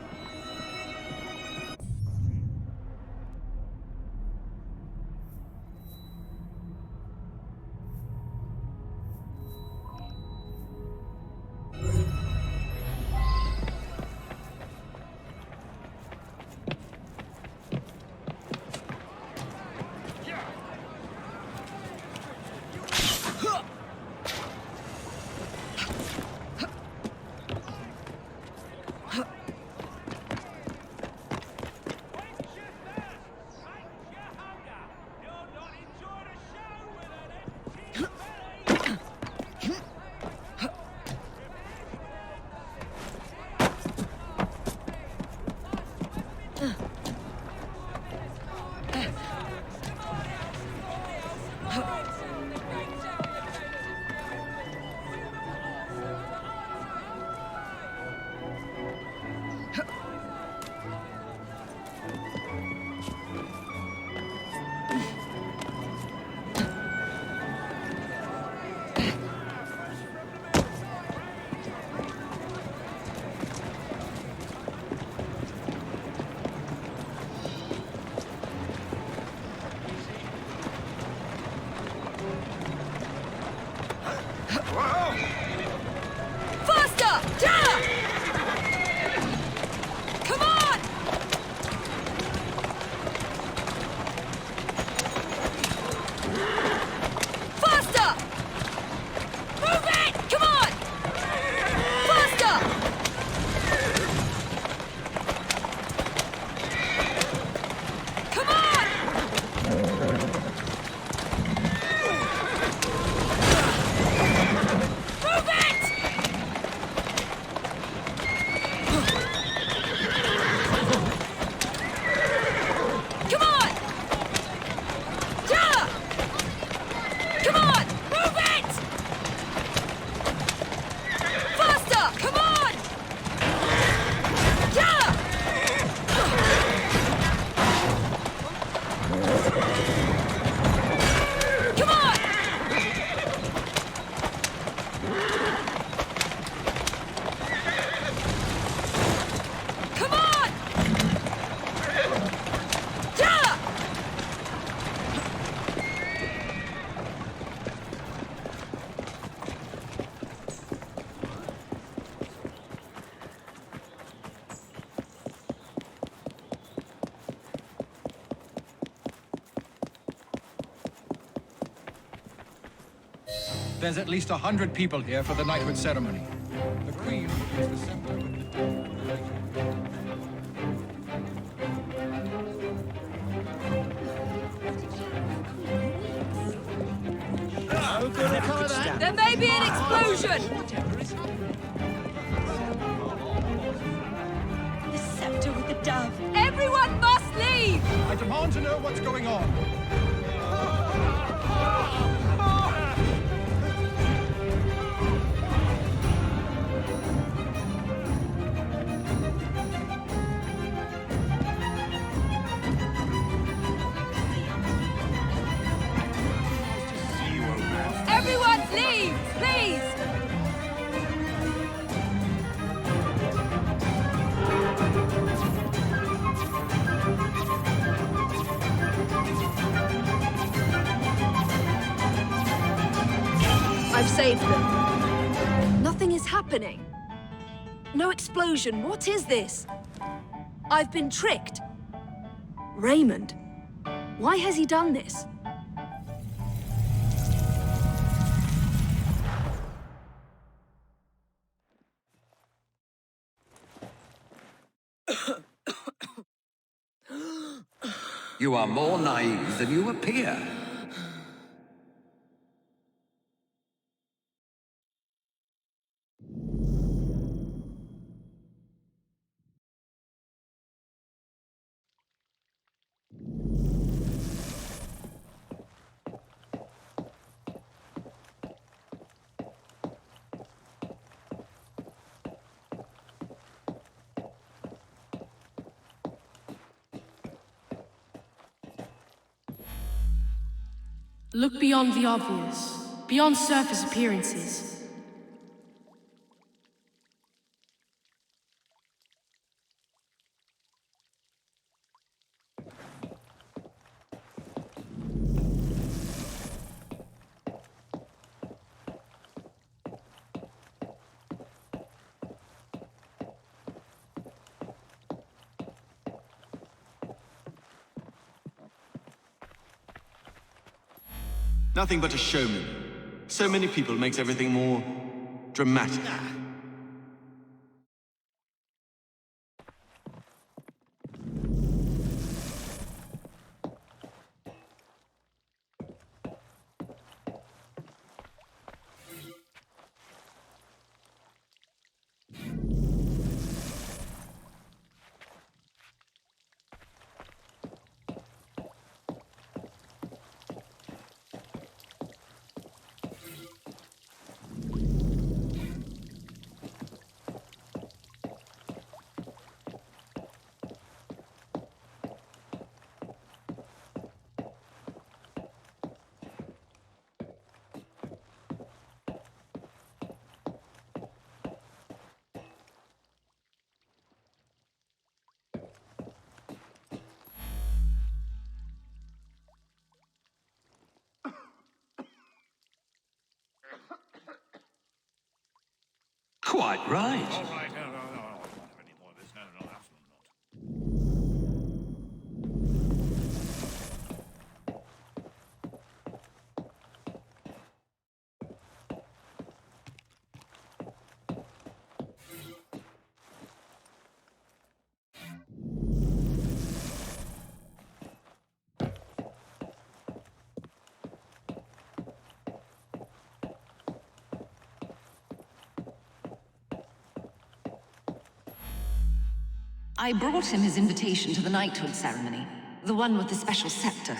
S12: There's at least 100 people here for the knighthood ceremony. The Queen is the scepter with
S20: There may be an explosion!
S5: The scepter with the dove.
S20: Everyone must leave!
S12: I demand to know what's going on.
S20: Everyone leave, please!
S1: I've saved them. Nothing is happening. No explosion. What is this? I've been tricked. Raymond. Why has he done this?
S9: You are more naive than you appear.
S2: Look beyond the obvious, beyond surface appearances.
S3: Nothing but a showman. So many people makes everything more dramatic.
S9: Quite right.
S13: All right, no, I don't have any more of this. No, absolutely not.
S21: I brought him his invitation to the knighthood ceremony. The one with the special scepter.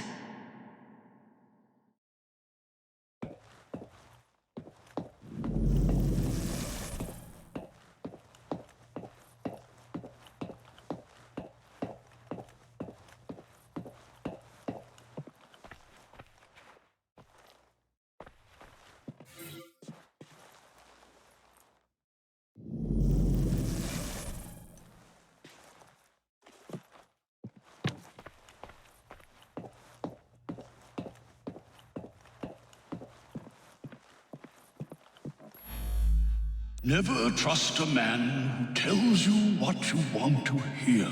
S23: Never trust a man who tells you what you want to hear.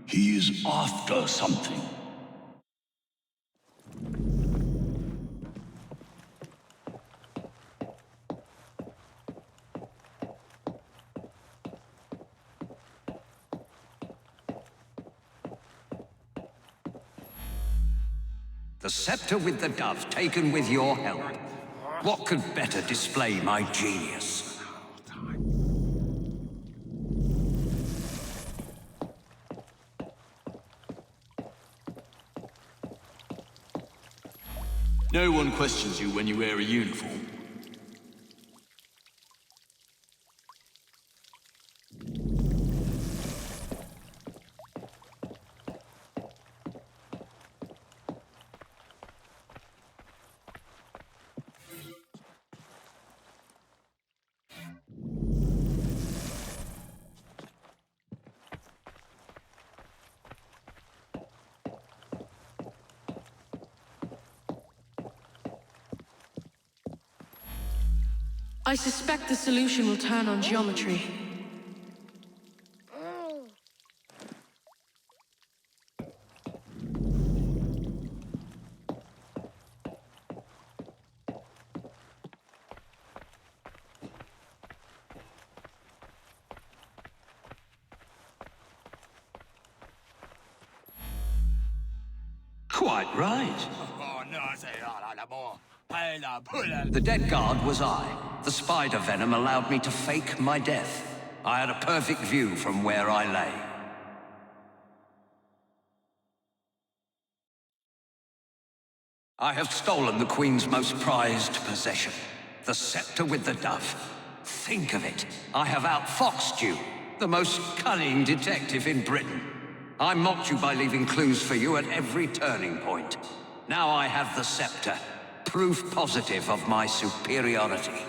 S23: He is after something.
S9: The scepter with the dove taken with your help. What could better display my genius?
S3: No one questions you when you wear a uniform.
S2: I suspect the solution will turn on geometry.
S9: Quite right. The dead guard was I. The spider venom allowed me to fake my death. I had a perfect view from where I lay. I have stolen the Queen's most prized possession, the scepter with the dove. Think of it. I have outfoxed you, the most cunning detective in Britain. I mocked you by leaving clues for you at every turning point. Now I have the scepter, proof positive of my superiority.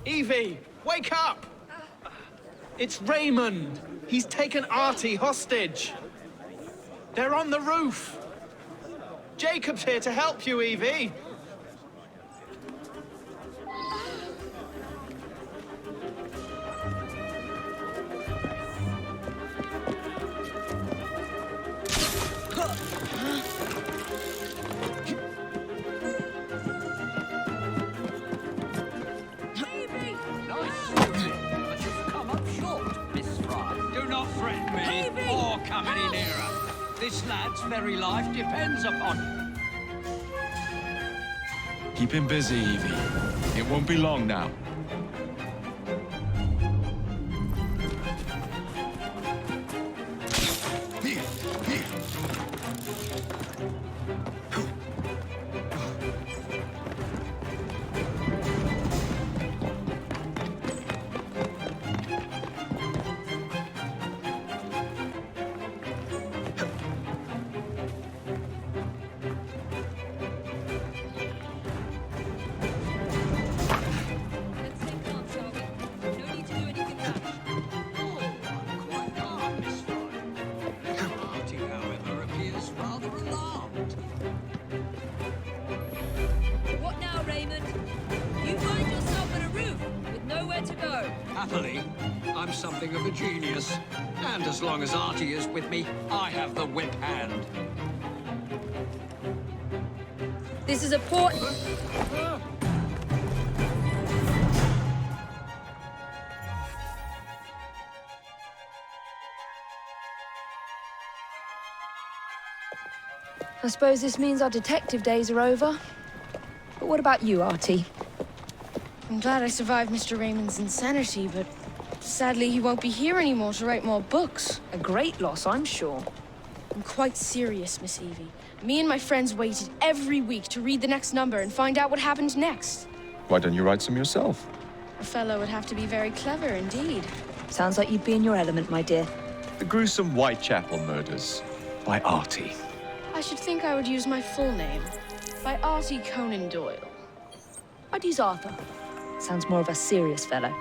S16: Evie, wake up! It's Raymond. He's taken Artie hostage. They're on the roof. Jacob's here to help you, Evie.
S9: Come any nearer. This lad's very life depends upon it.
S7: Keep him busy, Evie. It won't be long now.
S9: Happily, I'm something of a genius. And as long as Artie is with me, I have the whip hand.
S4: This is a port... I suppose this means our detective days are over. But what about you, Artie?
S2: I'm glad I survived Mr. Raymond's insanity, but sadly he won't be here anymore to write more books.
S4: A great loss, I'm sure.
S2: I'm quite serious, Miss Evie. Me and my friends waited every week to read the next number and find out what happened next.
S7: Why don't you write some yourself?
S2: A fellow would have to be very clever indeed.
S4: Sounds like you'd be in your element, my dear.
S7: The gruesome Whitechapel murders by Artie.
S2: I should think I would use my full name. By Artie Conan Doyle.
S4: I'd use Arthur. Sounds more of a serious fellow.